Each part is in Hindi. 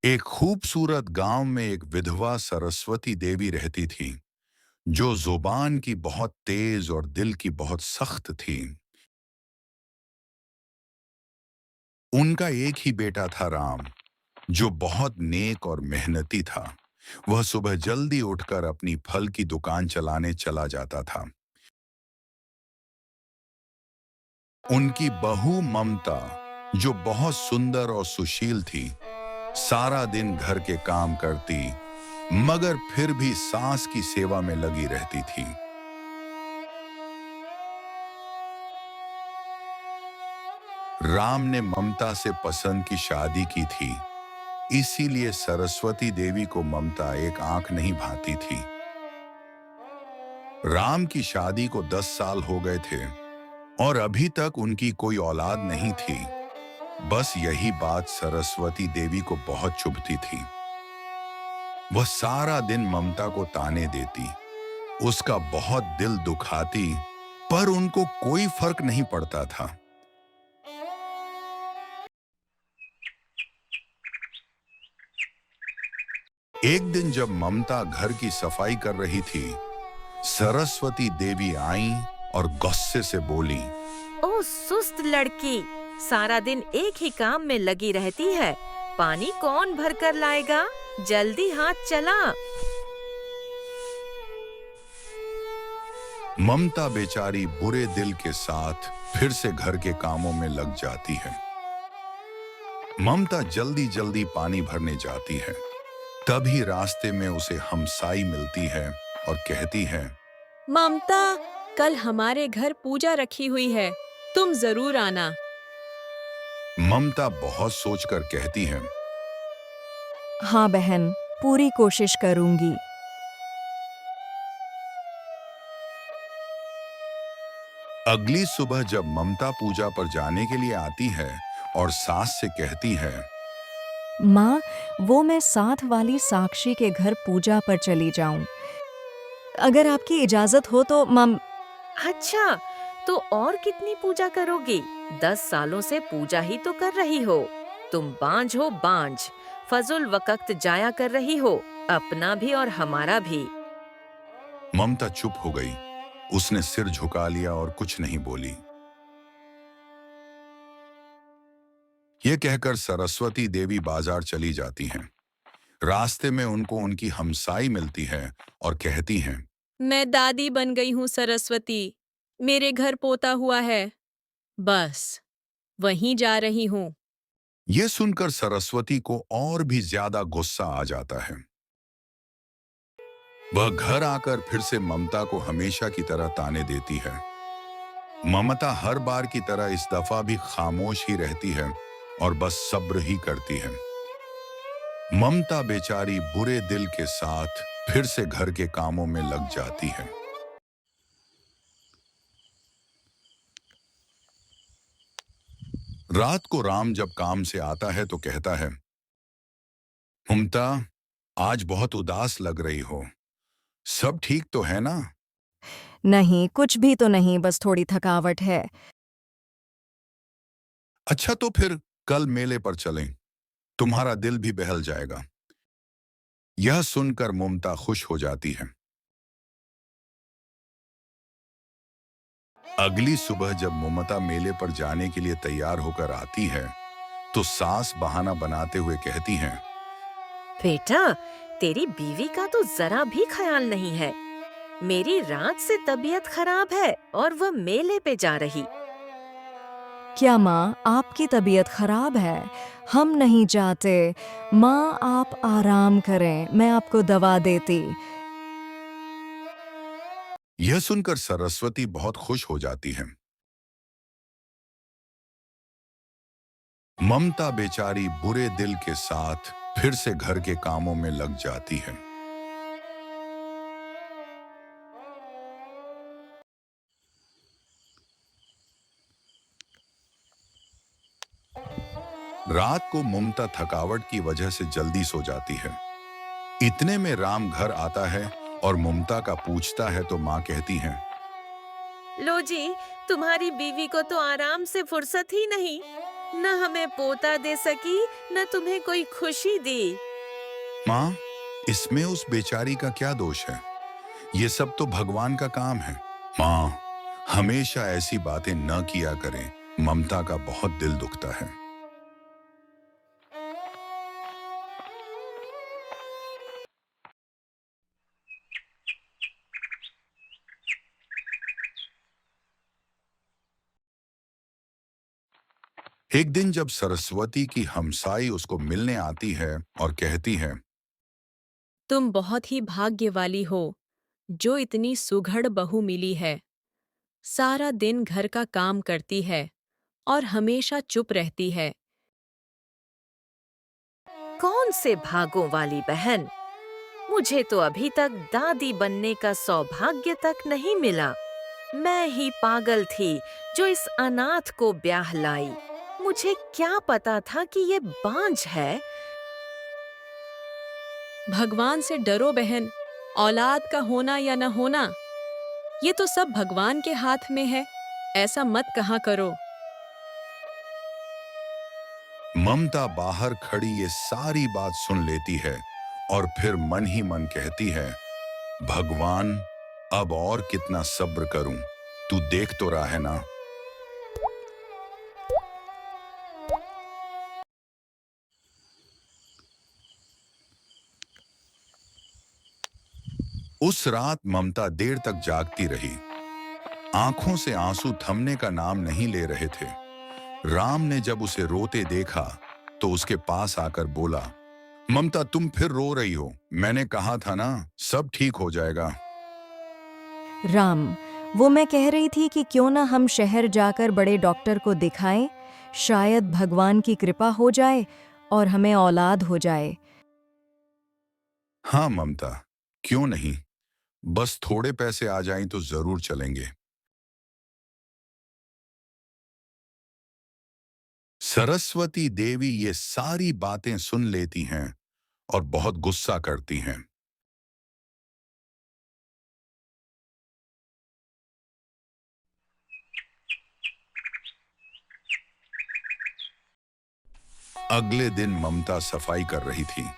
एक खूबसूरत गांव में एक विधवा सरस्वती देवी रहती थी, जो जुबान की बहुत तेज और दिल की बहुत सख्त थी। उनका एक ही बेटा था, राम, जो बहुत नेक और मेहनती था। वह सुबह जल्दी उठकर अपनी फल की दुकान चलाने चला जाता था। उनकी बहू ममता, जो बहुत सुंदर और सुशील थी, सारा दिन घर के काम करती, मगर फिर भी सास की सेवा में लगी रहती थी। राम ने ममता से पसंद की शादी की थी, इसीलिए सरस्वती देवी को ममता एक आंख नहीं भाती थी। राम की शादी को 10 साल हो गए थे और अभी तक उनकी कोई औलाद नहीं थी। बस यही बात सरस्वती देवी को बहुत चुभती थी। वह सारा दिन ममता को ताने देती, उसका बहुत दिल दुखाती, पर उनको कोई फर्क नहीं पड़ता था। एक दिन जब ममता घर की सफाई कर रही थी, सरस्वती देवी आईं और गुस्से से बोली, ओ सुस्त लड़की, सारा दिन एक ही काम में लगी रहती है। पानी कौन भर कर लाएगा? जल्दी हाथ चला। ममता बेचारी बुरे दिल के साथ फिर से घर के कामों में लग जाती है। ममता जल्दी जल्दी पानी भरने जाती है। तभी रास्ते में उसे हमसाई मिलती है और कहती है, ममता, कल हमारे घर पूजा रखी हुई है, तुम जरूर आना। ममता बहुत सोचकर कहती है, हाँ बहन, पूरी कोशिश करूंगी। अगली सुबह जब ममता पूजा पर जाने के लिए आती है और सास से कहती है, माँ, वो मैं साथ वाली साक्षी के घर पूजा पर चली जाऊं। अगर आपकी इजाजत हो तो मम। अच्छा, तो और कितनी पूजा करोगी? 10 सालों से पूजा ही तो कर रही हो। तुम बांझ हो, बांझ। फजुल वक्त जाया कर रही हो, अपना भी और हमारा भी। ममता चुप हो गई। उसने सिर झुका लिया और कुछ नहीं बोली। यह कहकर सरस्वती देवी बाजार चली जाती हैं। रास्ते में उनको उनकी हमसाई मिलती है और कहती हैं, मैं दादी बन गई हूँ सरस्वती, मेरे घर पोता हुआ है, बस वहीं जा रही हूँ। यह सुनकर सरस्वती को और भी ज्यादा गुस्सा आ जाता है। वह घर आकर फिर से ममता को हमेशा की तरह ताने देती है। ममता हर बार की तरह इस दफा भी खामोश ही रहती है और बस सब्र ही करती है। ममता बेचारी बुरे दिल के साथ फिर से घर के कामों में लग जाती है। रात को राम जब काम से आता है तो कहता है, ममता, आज बहुत उदास लग रही हो। सब ठीक तो है ना? नहीं, कुछ भी तो नहीं, बस थोड़ी थकावट है। अच्छा, तो फिर कल मेले पर चलें, तुम्हारा दिल भी बहल जाएगा। यह सुनकर ममता खुश हो जाती है। अगली सुबह जब ममता मेले पर जाने के लिए तैयार होकर आती है, तो सास बहाना बनाते हुए कहती हैं, बेटा, तेरी बीवी का तो जरा भी ख्याल नहीं है। मेरी रात से तबीयत खराब है और वह मेले पे जा रही। क्या माँ, आपकी तबीयत खराब है? हम नहीं जाते। माँ, आप आराम करें, मैं आपको दवा देती। यह सुनकर सरस्वती बहुत खुश हो जाती है। ममता बेचारी बुरे दिल के साथ फिर से घर के कामों में लग जाती है। रात को ममता थकावट की वजह से जल्दी सो जाती है। इतने में राम घर आता है और ममता का पूछता है तो माँ कहती हैं, लो जी, तुम्हारी बीवी को तो आराम से फुर्सत ही नहीं। न हमें पोता दे सकी, न तुम्हें कोई खुशी दी। माँ, इसमें उस बेचारी का क्या दोष है? ये सब तो भगवान का काम है। माँ, हमेशा ऐसी बातें न किया करें। ममता का बहुत दिल दुखता है। एक दिन जब सरस्वती की हमसाई उसको मिलने आती है और कहती है, तुम बहुत ही भाग्य वाली हो जो इतनी सुघड़ बहू मिली है। सारा दिन घर का काम करती है और हमेशा चुप रहती है। कौन से भागों वाली बहन! मुझे तो अभी तक दादी बनने का सौभाग्य तक नहीं मिला। मैं ही पागल थी जो इस अनाथ को ब्याह लाई। मुझे क्या पता था कि ये बांझ है। भगवान से डरो बहन, औलाद का होना या न होना, ये तो सब भगवान के हाथ में है। ऐसा मत कहा करो। ममता बाहर खड़ी ये सारी बात सुन लेती है और फिर मन ही मन कहती है, भगवान, अब और कितना सब्र करूं? तू देख तो रहा है ना। उस रात ममता देर तक जागती रही। आंखों से आंसू थमने का नाम नहीं ले रहे थे। राम ने जब उसे रोते देखा तो उसके पास आकर बोला, ममता, तुम फिर रो रही हो। मैंने कहा था ना, सब ठीक हो जाएगा। राम, वो मैं कह रही थी कि क्यों ना हम शहर जाकर बड़े डॉक्टर को दिखाएं। शायद भगवान की कृपा हो जाए और हमें औलाद हो जाए। हाँ ममता, क्यों नहीं। बस थोड़े पैसे आ जाएं तो जरूर चलेंगे। सरस्वती देवी ये सारी बातें सुन लेती हैं और बहुत गुस्सा करती हैं। अगले दिन ममता सफाई कर रही थी।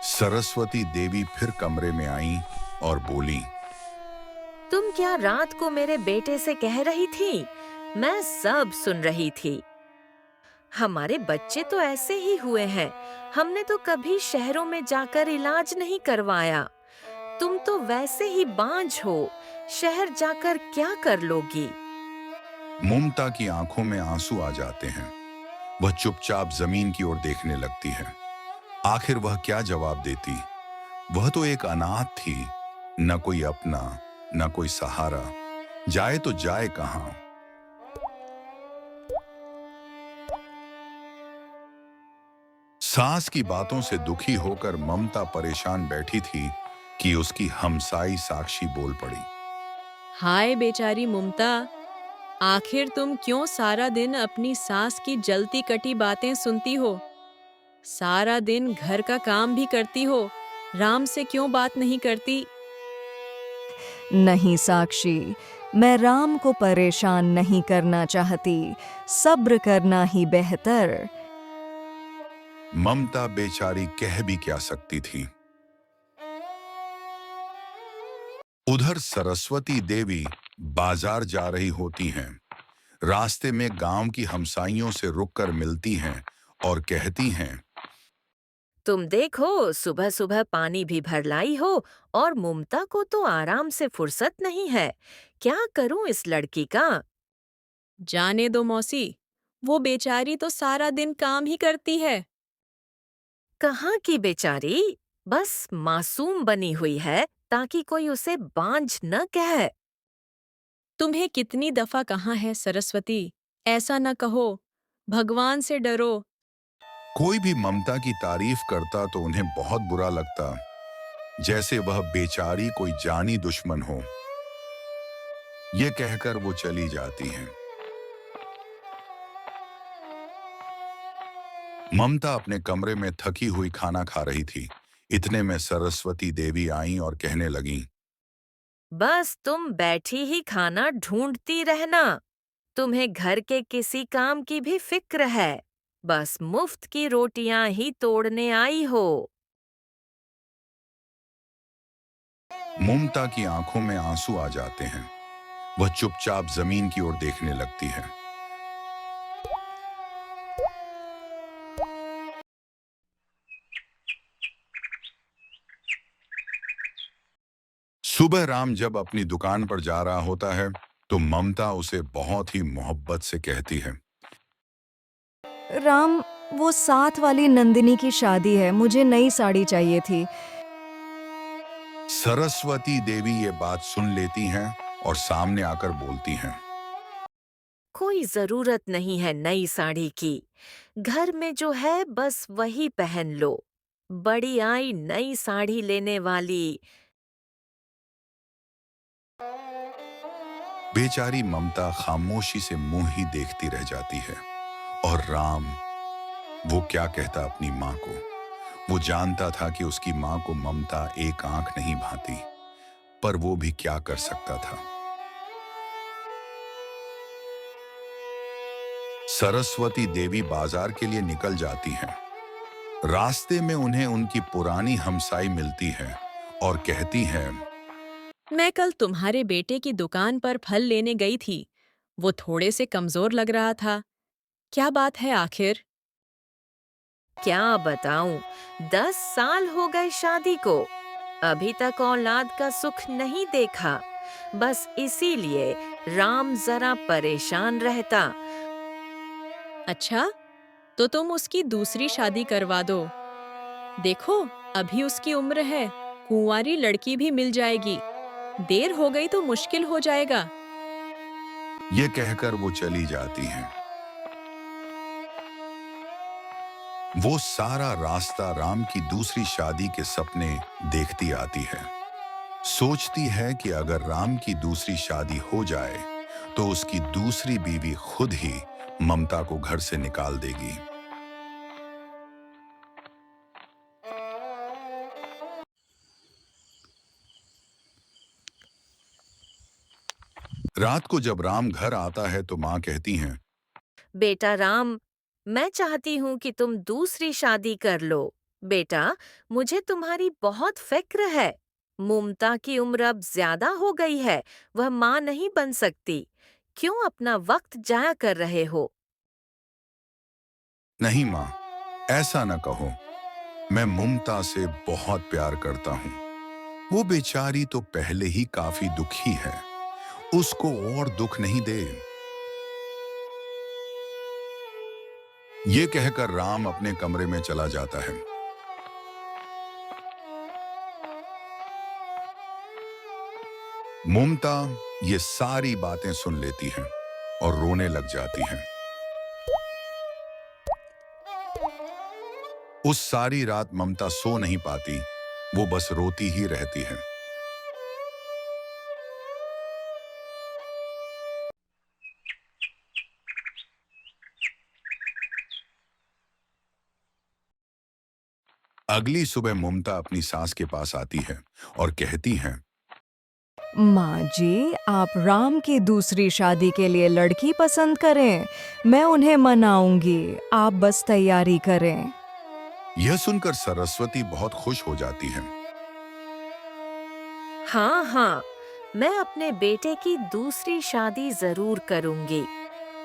सरस्वती देवी फिर कमरे में आईं और बोली, तुम क्या रात को मेरे बेटे से कह रही थी? मैं सब सुन रही थी। हमारे बच्चे तो ऐसे ही हुए हैं। हमने तो कभी शहरों में जाकर इलाज नहीं करवाया। तुम तो वैसे ही बांझ हो। शहर जाकर क्या कर लोगी? ममता की आंखों में आंसू आ जाते हैं। वह चुपचाप जमीन की ओर देखने लगती है। आखिर वह क्या जवाब देती? वह तो एक अनाथ थी, न कोई अपना, न कोई सहारा। जाए तो जाए कहां? सास की बातों से दुखी होकर ममता परेशान बैठी थी कि उसकी हमसाई साक्षी बोल पड़ी। हाय बेचारी ममता, आखिर तुम क्यों सारा दिन अपनी सास की जलती कटी बातें सुनती हो? सारा दिन घर का काम भी करती हो, राम से क्यों बात नहीं करती? नहीं साक्षी, मैं राम को परेशान नहीं करना चाहती। सब्र करना ही बेहतर। ममता बेचारी कह भी क्या सकती थी। उधर सरस्वती देवी बाजार जा रही होती हैं। रास्ते में गांव की हमसाइयों से रुककर मिलती हैं और कहती हैं, तुम देखो, सुबह सुबह पानी भी भर लाई हो और ममता को तो आराम से फुर्सत नहीं है। क्या करूं इस लड़की का? जाने दो मौसी, वो बेचारी तो सारा दिन काम ही करती है। कहाँ की बेचारी? बस मासूम बनी हुई है ताकि कोई उसे बांझ न कहे। तुम्हें कितनी दफा कहा है सरस्वती, ऐसा न कहो। भगवान से डरो। कोई भी ममता की तारीफ करता तो उन्हें बहुत बुरा लगता, जैसे वह बेचारी कोई जानी दुश्मन हो। ये कहकर वो चली जाती हैं। ममता अपने कमरे में थकी हुई खाना खा रही थी। इतने में सरस्वती देवी आईं और कहने लगीं, बस तुम बैठी ही खाना ढूंढती रहना। तुम्हें घर के किसी काम की भी फिक्र है? बस मुफ्त की रोटियां ही तोड़ने आई हो। ममता की आंखों में आंसू आ जाते हैं। वह चुपचाप जमीन की ओर देखने लगती है। सुबह राम जब अपनी दुकान पर जा रहा होता है तो ममता उसे बहुत ही मोहब्बत से कहती है, राम, वो साथ वाली नंदिनी की शादी है, मुझे नई साड़ी चाहिए थी। सरस्वती देवी ये बात सुन लेती हैं और सामने आकर बोलती हैं, कोई जरूरत नहीं है नई साड़ी की। घर में जो है बस वही पहन लो। बड़ी आई नई साड़ी लेने वाली। बेचारी ममता खामोशी से मुंह ही देखती रह जाती है। और राम, वो क्या कहता अपनी माँ को। वो जानता था कि उसकी माँ को ममता एक आंख नहीं भाती, पर वो भी क्या कर सकता था। सरस्वती देवी बाजार के लिए निकल जाती हैं। रास्ते में उन्हें उनकी पुरानी हमसाई मिलती है और कहती है, मैं कल तुम्हारे बेटे की दुकान पर फल लेने गई थी। वो थोड़े से कमजोर लग रहा था। क्या बात है आखिर? क्या बताऊं, 10 साल हो गए शादी को, अभी तक औलाद का सुख नहीं देखा। बस इसीलिए राम जरा परेशान रहता। अच्छा, तो तुम उसकी दूसरी शादी करवा दो। देखो, अभी उसकी उम्र है, कुंवारी लड़की भी मिल जाएगी। देर हो गई तो मुश्किल हो जाएगा। ये कहकर वो चली जाती हैं। वो सारा रास्ता राम की दूसरी शादी के सपने देखती आती है। सोचती है कि अगर राम की दूसरी शादी हो जाए तो उसकी दूसरी बीवी खुद ही ममता को घर से निकाल देगी। रात को जब राम घर आता है तो माँ कहती हैं, बेटा राम, मैं चाहती हूँ कि तुम दूसरी शादी कर लो। बेटा, मुझे तुम्हारी बहुत फिक्र है। मुमता की उम्र अब ज्यादा हो गई है, वह माँ नहीं बन सकती। क्यों अपना वक्त जाया कर रहे हो? नहीं माँ, ऐसा न कहो। मैं मुमता से बहुत प्यार करता हूँ। वो बेचारी तो पहले ही काफी दुखी है, उसको और दुख नहीं दे। ये कहकर राम अपने कमरे में चला जाता है। मुमता ये सारी बातें सुन लेती है और रोने लग जाती है। उस सारी रात ममता सो नहीं पाती, वो बस रोती ही रहती है। अगली सुबह मुमता अपनी सास के पास आती है और कहती है, माँ जी, आप राम की दूसरी शादी के लिए लड़की पसंद करें, मैं उन्हें मनाऊंगी, आप बस तैयारी करें। यह सुनकर सरस्वती बहुत खुश हो जाती है। हाँ हाँ, मैं अपने बेटे की दूसरी शादी जरूर करूंगी।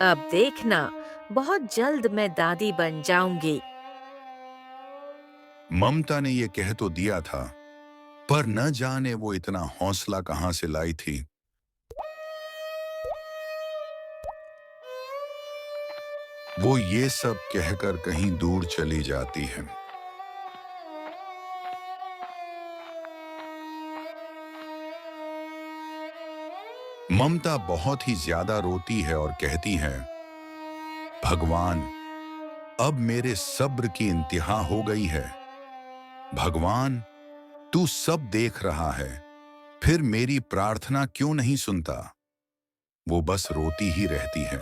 अब देखना, बहुत जल्द मैं दादी बन जाऊंगी। ममता ने यह कह तो दिया था, पर न जाने वो इतना हौसला कहां से लाई थी। वो ये सब कहकर कहीं दूर चली जाती है। ममता बहुत ही ज्यादा रोती है और कहती है, भगवान, अब मेरे सब्र की इंतहा हो गई है। भगवान, तू सब देख रहा है, फिर मेरी प्रार्थना क्यों नहीं सुनता। वो बस रोती ही रहती है।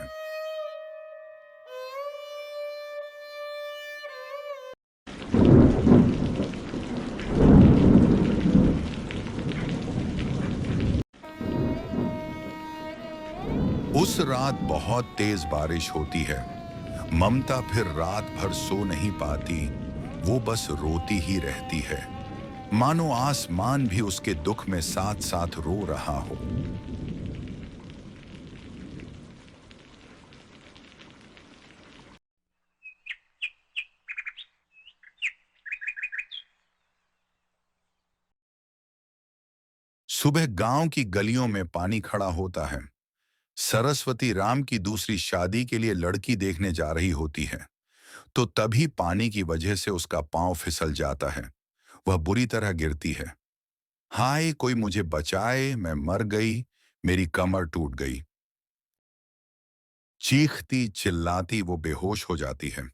उस रात बहुत तेज बारिश होती है ममता फिर रात भर सो नहीं पाती, वो बस रोती ही रहती है, मानो आसमान भी उसके दुख में साथ साथ रो रहा हो। सुबह गांव की गलियों में पानी खड़ा होता है। सरस्वती राम की दूसरी शादी के लिए लड़की देखने जा रही होती है, तो तभी पानी की वजह से उसका पांव फिसल जाता है। वह बुरी तरह गिरती है। हाय कोई मुझे बचाए, मैं मर गई, मेरी कमर टूट गई। चीखती चिल्लाती वो बेहोश हो जाती है।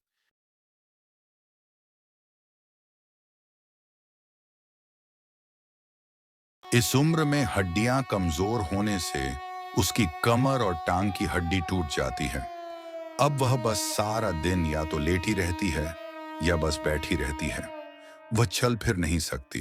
इस उम्र में हड्डियां कमजोर होने से उसकी कमर और टांग की हड्डी टूट जाती है। अब वह बस सारा दिन या तो लेटी रहती है या बस बैठी रहती है। वह चल फिर नहीं सकती।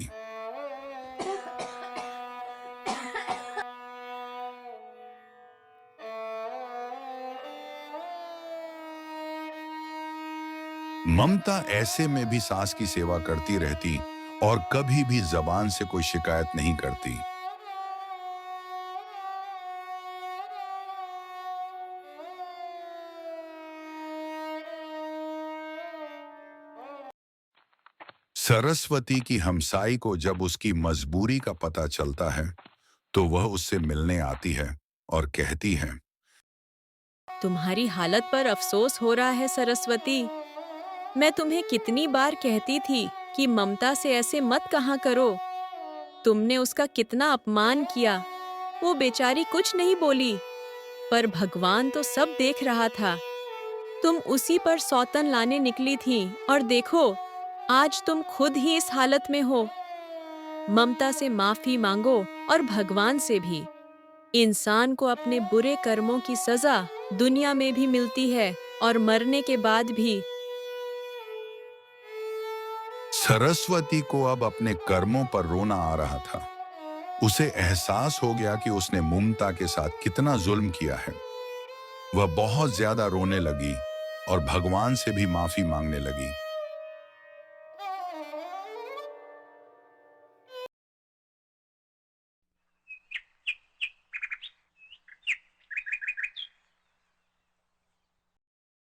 ममता ऐसे में भी सास की सेवा करती रहती और कभी भी जबान से कोई शिकायत नहीं करती। सरस्वती की हमसाई को जब उसकी मजबूरी का पता चलता है, तो वह उससे मिलने आती है और कहती है, तुम्हारी हालत पर अफसोस हो रहा है सरस्वती। मैं तुम्हें कितनी बार कहती थी कि ममता से ऐसे मत कहा करो। तुमने उसका कितना अपमान किया। वो बेचारी कुछ नहीं बोली, पर भगवान तो सब देख रहा था। तुम उसी पर सौतन लाने निकली थी और देखो, आज तुम खुद ही इस हालत में हो। ममता से माफी मांगो और भगवान से भी। इंसान को अपने बुरे कर्मों की सजा दुनिया में भी मिलती है और मरने के बाद भी। सरस्वती को अब अपने कर्मों पर रोना आ रहा था। उसे एहसास हो गया कि उसने ममता के साथ कितना जुल्म किया है। वह बहुत ज्यादा रोने लगी और भगवान से भी माफी मांगने लगी।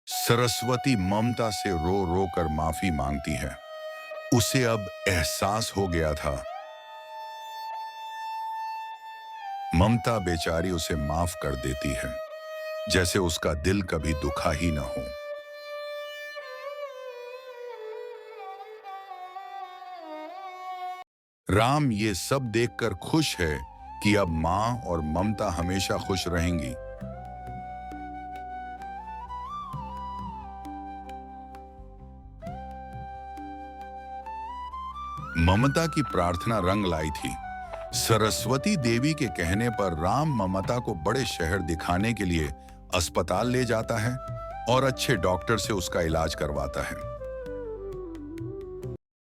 सरस्वती ममता से रो रो कर माफी मांगती है। उसे अब एहसास हो गया था, ममता बेचारी उसे माफ कर देती है, जैसे उसका दिल कभी दुखा ही न हो। राम ये सब देखकर खुश है कि अब मां और ममता हमेशा खुश रहेंगी। ममता की प्रार्थना रंग लाई थी। सरस्वती देवी के कहने पर राम ममता को बड़े शहर दिखाने के लिए अस्पताल ले जाता है और अच्छे डॉक्टर से उसका इलाज करवाता है।